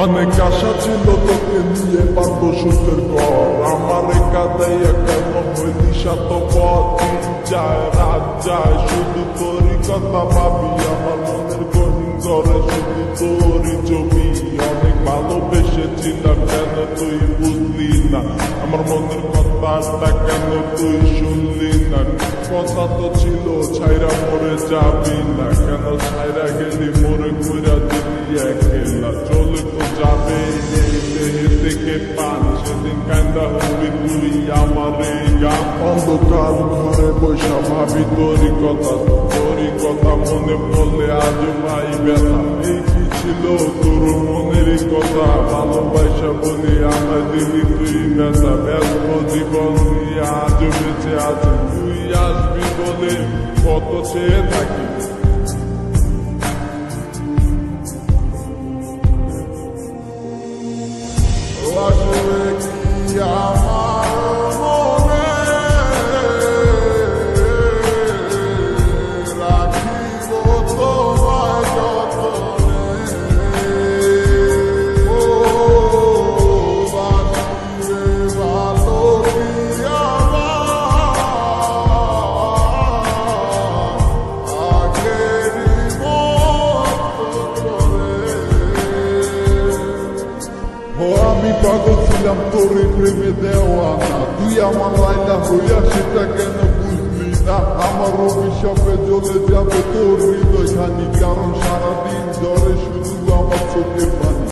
অনেক আশা ছিল তোকে নিয়ে পারবো সুখের ঘর, আমার কাদাইয়া কেন হইলি শতপথ। দিন যায় রাত যায় শুধু তোরই কথা ভাবি, আমার মনের গহীন ঘরে শুধু তোরই ছবি। অনেক ভালোবেসেছিলাম কেন তুই বুঝলি না, আমার মনের কথাটা কেন তুই শুনলি না। কথা তো ছিল ছাইরা মরে যাবি না, কেন ছাইরা গেলি মোরে কইরা দিলি একলা। চলে তো যাবে এই দেহে থেকে পান, সেদিন কান্দা হবি তুই আমার এই গান। অন্ধকার ঘরে বৈশা ভাবি তোরই কথা মনে পড়লে আজ ভাই ব্যথা। এই কি ছিল তোর মনেরই কথা, ভালোবাসা বলি আমার দিলি তুই ব্যথা। ব্যস্ত জীবন নিয়ে আজ বেঁচে আছে, তুই আসবি বলে কত চেয়ে থাকি। আসবে কি আমার মনে রাখিব তোমায় যতনে, ও বাসিরে ভালো কি আমার আগেরই মতো করে। আমি পাগল ছিলাম তোর প্রেমে দেওয়ানা, তুই আমার লাইলা হইয়া সেটা কেন বুঝলি না। আমার অভিশাপে জ্বলে যাবে তোর হৃদয় খানি, কারণ সারাদিন জ্বরে শুধু আমার চোখে পানি।